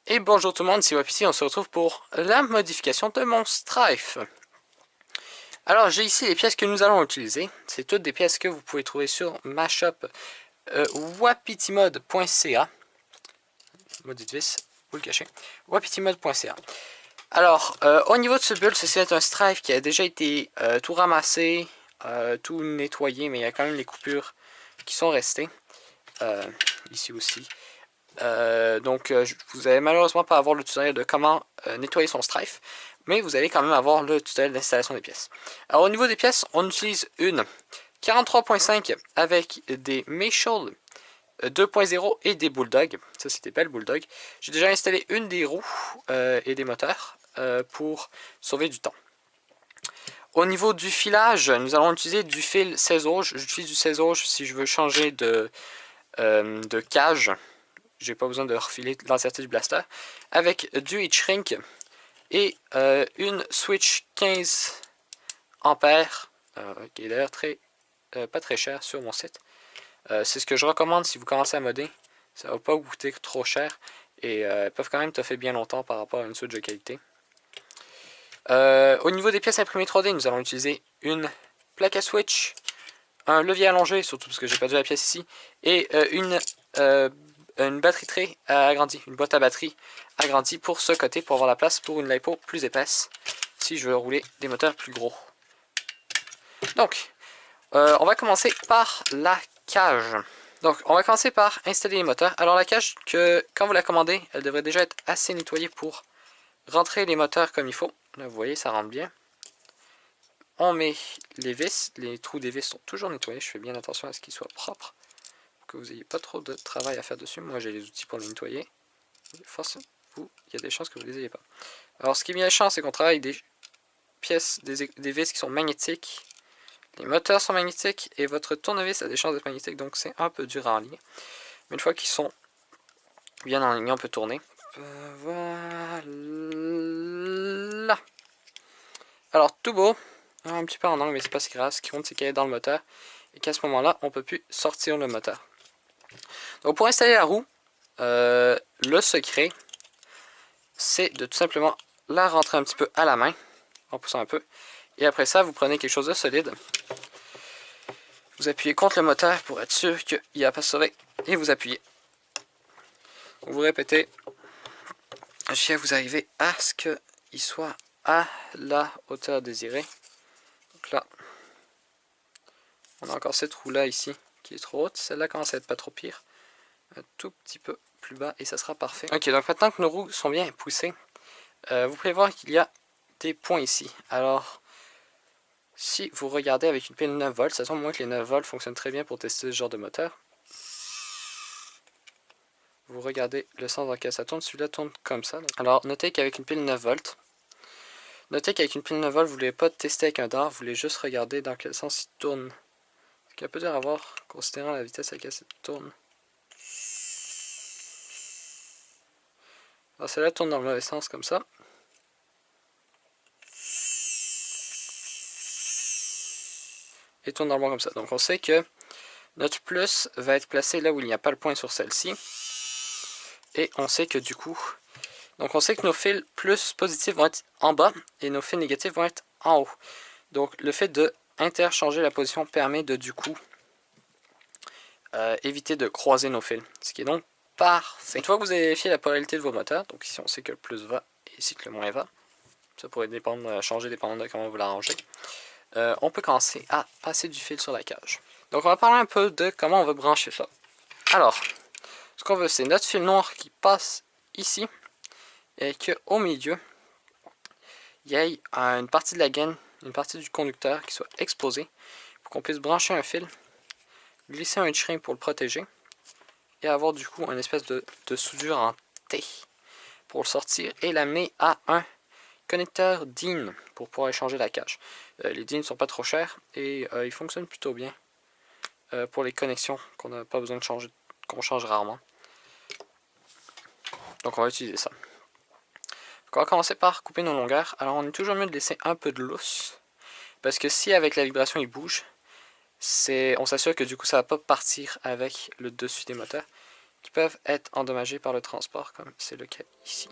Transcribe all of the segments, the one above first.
Et bonjour tout le monde, c'est Wapiti, on se retrouve pour la modification de mon Strife. Alors j'ai ici les pièces que nous allons utiliser, c'est toutes des pièces que vous pouvez trouver sur ma shop wapitimod.ca. Maudite vis, vous le cachez, wapitimod.ca. Alors au niveau de ce build, ceci est un Strife qui a déjà été tout ramassé, tout nettoyé, mais il y a quand même les coupures qui sont restées, ici aussi. Donc vous allez malheureusement pas avoir le tutoriel de comment nettoyer son Strife, mais vous allez quand même avoir le tutoriel d'installation des pièces. Alors au niveau des pièces, on utilise une 43.5 avec des Meshal 2.0 et des Bulldogs. Ça c'est des belles Bulldogs. J'ai déjà installé une des roues et des moteurs pour sauver du temps. Au niveau du filage, nous allons utiliser du fil 16 auges. J'utilise du 16 auges si je veux changer de cage. J'ai pas besoin de refiler l'entièreté du blaster. Avec du heat shrink et une switch 15 ampères qui est d'ailleurs pas très cher sur mon site. C'est ce que je recommande si vous commencez à modder. Ça va pas vous coûter trop cher et elles peuvent quand même te faire bien longtemps par rapport à une switch de qualité. Au niveau des pièces imprimées 3D, nous allons utiliser une plaque à switch, un levier allongé, surtout parce que j'ai perdu la pièce ici, et une batterie tray agrandie, une boîte à batterie agrandie pour ce côté, pour avoir la place pour une lipo plus épaisse, si je veux rouler des moteurs plus gros. Donc, on va commencer par la cage. Donc, on va commencer par installer les moteurs. Alors, la cage, quand vous la commandez, elle devrait déjà être assez nettoyée pour rentrer les moteurs comme il faut. Là, vous voyez, ça rentre bien. On met les vis, les trous des vis sont toujours nettoyés, je fais bien attention à ce qu'ils soient propres, pour que vous n'ayez pas trop de travail à faire dessus. Moi j'ai les outils pour les nettoyer, force vous, il y a des chances que vous ne les ayez pas. Alors ce qui est bien chiant, c'est qu'on travaille des pièces, des vis qui sont magnétiques, les moteurs sont magnétiques, et votre tournevis a des chances d'être magnétique, donc c'est un peu dur à enligner. Mais une fois qu'ils sont bien enlignés, on peut tourner. Voilà. Alors tout beau. Un petit peu en angle, mais c'est pas si grave. Ce qui compte, c'est qu'elle est dans le moteur et qu'à ce moment-là, on peut plus sortir le moteur. Donc pour installer la roue, le secret, c'est de tout simplement la rentrer un petit peu à la main, en poussant un peu. Et après ça, vous prenez quelque chose de solide. Vous appuyez contre le moteur pour être sûr qu'il n'y a pas sauvé. Et vous appuyez. Vous répétez jusqu'à vous arriver à ce qu'il soit à la hauteur désirée. Donc là, on a encore cette roue là ici qui est trop haute. Celle-là commence à être pas trop pire. Un tout petit peu plus bas et ça sera parfait. Ok, donc maintenant que nos roues sont bien poussées, vous pouvez voir qu'il y a des points ici. Alors, si vous regardez avec une pile 9 volts, ça semble moins que les 9 volts fonctionnent très bien pour tester ce genre de moteur. Vous regardez le sens dans lequel ça tourne, celui-là tourne comme ça. Alors, notez qu'avec une pile 9 volts, vous ne voulez pas tester avec un dard, vous voulez juste regarder dans quel sens il tourne. Ce qui est un peu dur à voir, considérant la vitesse à laquelle ça tourne. Alors celle-là tourne dans le mauvais sens comme ça. Et tourne dans le bon comme ça. Donc on sait que notre plus va être placé là où il n'y a pas le point sur celle-ci. Et on sait que du coup, donc on sait que nos fils plus positifs vont être en bas et nos fils négatifs vont être en haut. Donc le fait de interchanger la position permet de du coup éviter de croiser nos fils. Ce qui est donc parfait. Une fois que vous avez vérifié la polarité de vos moteurs, donc ici on sait que le plus va et ici que le moins va. Ça pourrait changer dépendant de comment vous l'arrangez. On peut commencer à passer du fil sur la cage. Donc on va parler un peu de comment on va brancher ça. Alors, ce qu'on veut, c'est notre fil noir qui passe ici et qu'au milieu, il y ait une partie de la gaine, une partie du conducteur qui soit exposée pour qu'on puisse brancher un fil, glisser un string pour le protéger et avoir du coup une espèce de soudure en T pour le sortir et l'amener à un connecteur DIN pour pouvoir échanger la cage. Les DIN ne sont pas trop chers et ils fonctionnent plutôt bien pour les connexions qu'on n'a pas besoin de changer, qu'on change rarement. Donc on va utiliser ça. Donc on va commencer par couper nos longueurs. Alors on est toujours mieux de laisser un peu de lousse parce que si avec la vibration il bouge, on s'assure que du coup ça va pas partir avec le dessus des moteurs qui peuvent être endommagés par le transport, comme c'est le cas ici.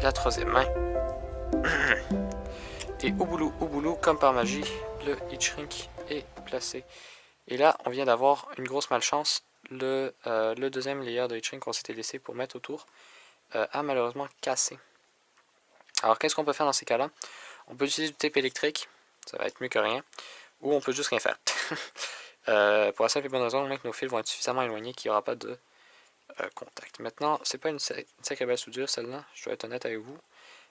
La troisième main. Et au boulot, comme par magie, le heat shrink est placé. Et là, on vient d'avoir une grosse malchance. Le deuxième layer de heat shrink qu'on s'était laissé pour mettre autour a malheureusement cassé. Alors, qu'est-ce qu'on peut faire dans ces cas-là? On peut utiliser du tape électrique, ça va être mieux que rien. Ou on peut juste rien faire. Pour la simple et bonne raison, que nos fils vont être suffisamment éloignés qu'il n'y aura pas de contact. Maintenant, c'est pas une sacrée belle soudure celle-là, je dois être honnête avec vous.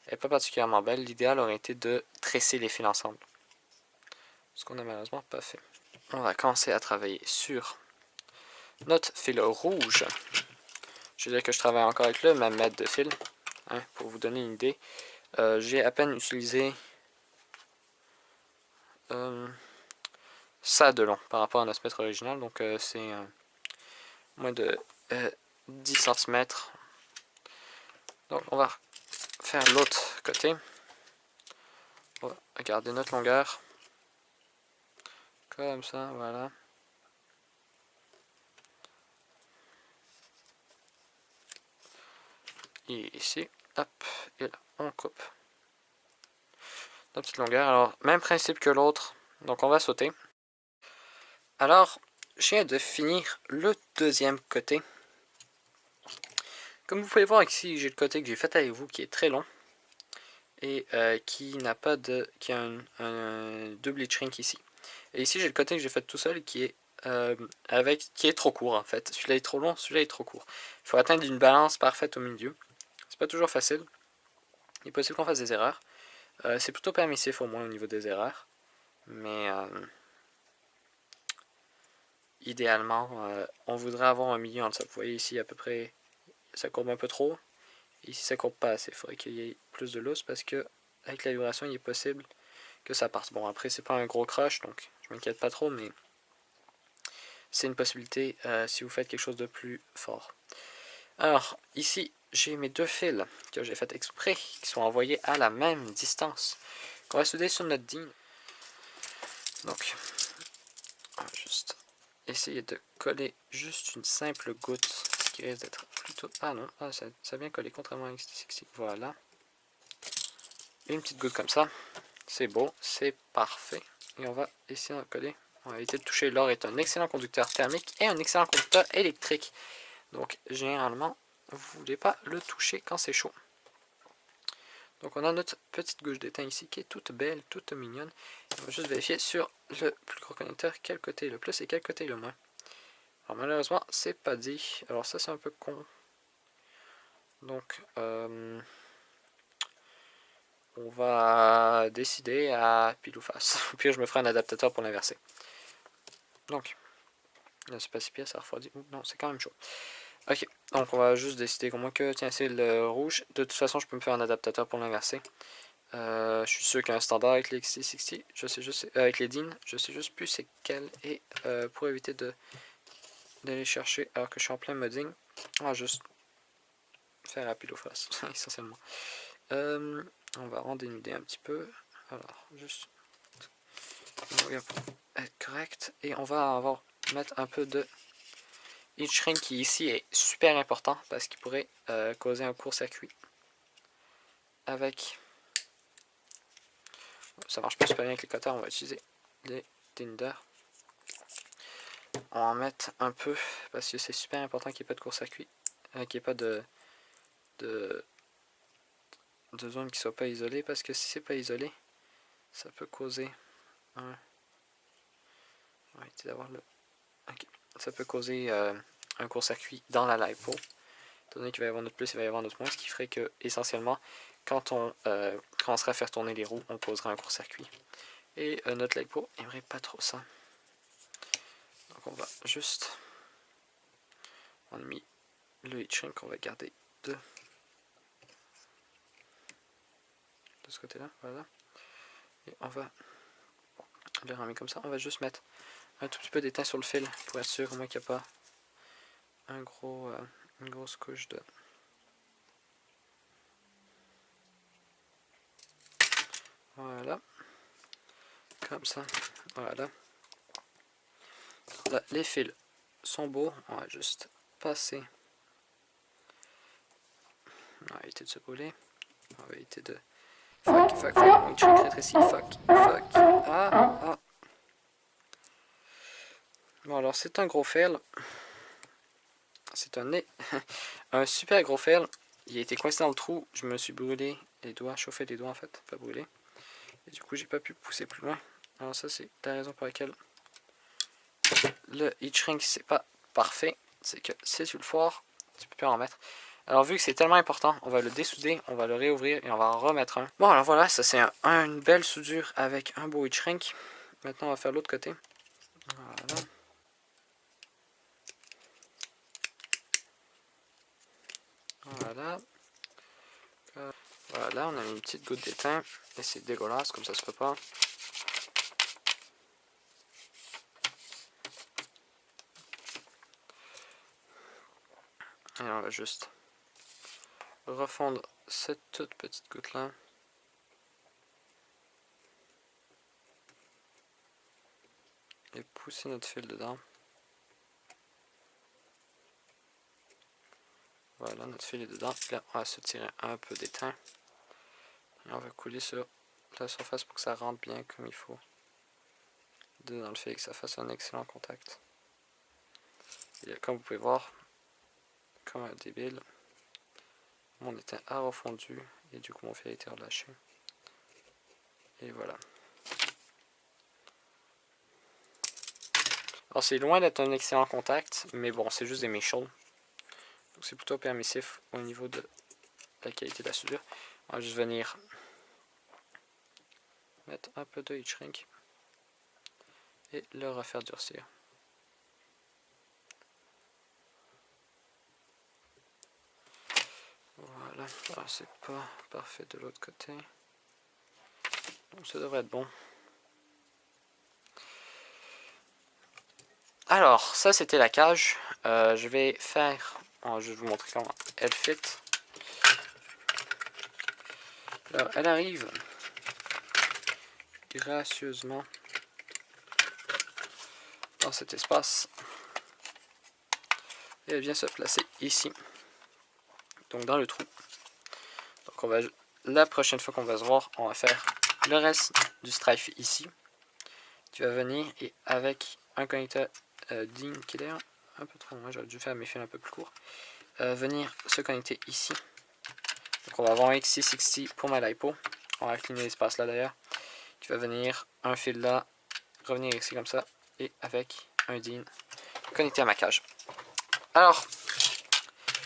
Elle n'est pas particulièrement belle. L'idéal aurait été de tresser les fils ensemble. Ce qu'on n'a malheureusement pas fait. On va commencer à travailler sur notre fil rouge. Je veux dire que je travaille encore avec le même mètre de fil. Hein, pour vous donner une idée. J'ai à peine utilisé ça de long par rapport à notre mètre original. Donc c'est moins de 10 cm. Donc on va faire l'autre côté. On va regarder notre longueur. Comme ça, voilà. Et ici, hop, et là, on coupe notre petite longueur. Alors, même principe que l'autre. Donc on va sauter. Alors, je viens de finir le deuxième côté. Comme vous pouvez voir ici, j'ai le côté que j'ai fait avec vous qui est très long. Et qui n'a pas de. Qui a un double heat shrink ici. Et ici j'ai le côté que j'ai fait tout seul qui est qui est trop court en fait. Celui-là est trop long, celui-là est trop court. Il faut atteindre une balance parfaite au milieu. C'est pas toujours facile. Il est possible qu'on fasse des erreurs. C'est plutôt permissif au moins au niveau des erreurs. Mais idéalement, on voudrait avoir un milieu entre ça. Vous voyez ici à peu près, ça courbe un peu trop. Ici ça courbe pas assez. Il faudrait qu'il y ait plus de lousse parce que avec la vibration il est possible que ça parte. Bon après c'est pas un gros crush donc je m'inquiète pas trop, mais c'est une possibilité si vous faites quelque chose de plus fort. Alors ici j'ai mes deux fils que j'ai fait exprès qui sont envoyés à la même distance qu'on va souder sur notre digne. Donc on va juste essayer de coller juste une simple goutte, ce qui risque d'être plutôt... Ah non, ça a bien collé contrairement à ici. Voilà. Une petite goutte comme ça. C'est beau, c'est parfait. Et on va essayer de coller. On va éviter de toucher. L'or est un excellent conducteur thermique et un excellent conducteur électrique. Donc généralement, vous ne voulez pas le toucher quand c'est chaud. Donc on a notre petite gouge d'étain ici qui est toute belle, toute mignonne. On va juste vérifier sur le plus gros connecteur quel côté est le plus et quel côté est le moins. Alors malheureusement c'est pas dit, alors ça c'est un peu con. Donc on va décider à pile ou face. Au pire je me ferai un adaptateur pour l'inverser. Donc là c'est pas si pire, ça refroidit. Non c'est quand même chaud. Ok, donc on va juste décider comment que, tiens c'est le rouge. De toute façon je peux me faire un adaptateur pour l'inverser. Je suis sûr qu'il y a un standard avec les XT60, je sais juste, avec les DIN, je sais juste plus c'est quel. Et pour éviter d'aller chercher alors que je suis en plein modding, on va juste faire à pile ou face, essentiellement. On va en dénuder un petit peu. Alors, juste pour être correct. Et on va mettre un peu de heat shrink qui ici est super important parce qu'il pourrait causer un court-circuit avec. Ça marche pas super bien avec les cutters, on va utiliser les dénudeurs. On va en mettre un peu parce que c'est super important qu'il n'y ait pas de court-circuit, qu'il n'y ait pas de zone qui soit pas isolée, parce que si c'est pas isolé, ça peut causer un. On va essayer d'avoir le. Ok. Ça peut causer un court-circuit dans la LiPo. Étant donné qu'il va y avoir notre plus, il va y avoir notre moins, ce qui ferait que essentiellement, quand on commencera à faire tourner les roues, on causera un court-circuit. Et notre LiPo n'aimerait pas trop ça. Donc on va juste. On a mis le heat shrink qu'on va garder de ce côté là, voilà. Et on va le ramer comme ça. On va juste mettre un tout petit peu d'étain sur le fil pour être sûr au moins qu'il n'y a pas une grosse couche de. Voilà, comme ça, voilà. Là, les fils sont beaux, on va juste passer. On va éviter de se brûler, on va éviter de. Fuck, oui, je rétrécis, fuck. Ah. Bon, alors c'est un gros fail. C'est un super gros fail. Il a été coincé dans le trou, je me suis brûlé les doigts, chauffé les doigts en fait, pas brûlé. Et du coup, j'ai pas pu pousser plus loin. Alors, ça, c'est la raison pour laquelle le heat shrink c'est pas parfait. C'est que si tu le foires, tu peux plus en mettre. Alors, vu que c'est tellement important, on va le dessouder, on va le réouvrir et on va en remettre un. Bon, alors voilà, ça c'est une belle soudure avec un beau heat shrink. Maintenant, on va faire l'autre côté. Voilà. Voilà. Voilà, on a mis une petite goutte d'étain. Et c'est dégueulasse, comme ça se peut pas. Et on va juste refondre cette toute petite goutte là. Et pousser notre fil dedans. Voilà, notre fil est dedans. Là, on va se tirer un peu d'étain. Et on va couler sur la surface pour que ça rentre bien comme il faut dans le fil et que ça fasse un excellent contact. Et comme vous pouvez voir, comme un débile, mon étain a refondu et du coup mon fil a été relâché. Et voilà. Alors c'est loin d'être un excellent contact, mais bon, c'est juste des méchants. Donc c'est plutôt permissif au niveau de la qualité de la soudure. On va juste venir mettre un peu de heat shrink et le refaire durcir. Voilà, alors c'est pas parfait de l'autre côté. Donc ça devrait être bon. Alors, ça c'était la cage. Je vais faire. Je vais vous montrer comment elle fit. Alors, elle arrive gracieusement dans cet espace. Et elle vient se placer ici. Donc dans le trou. Donc on va. La prochaine fois qu'on va se voir, on va faire le reste du strife ici. Qui va venir et avec un connecteur DIN qui est d'ailleurs un peu trop loin, j'aurais dû faire mes fils un peu plus courts. Venir se connecter ici Donc on va avoir un XC60 pour ma LiPo. On va cligner l'espace là d'ailleurs. Qui va venir un fil là, revenir ici comme ça. Et avec un DIN connecté à ma cage. Alors,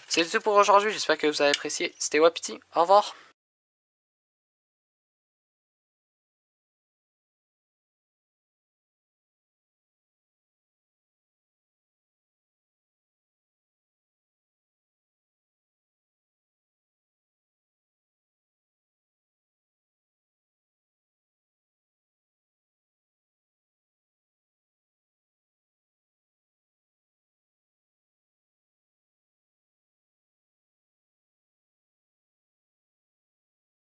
c'est tout pour aujourd'hui. J'espère que vous avez apprécié. C'était Wapiti. Au revoir.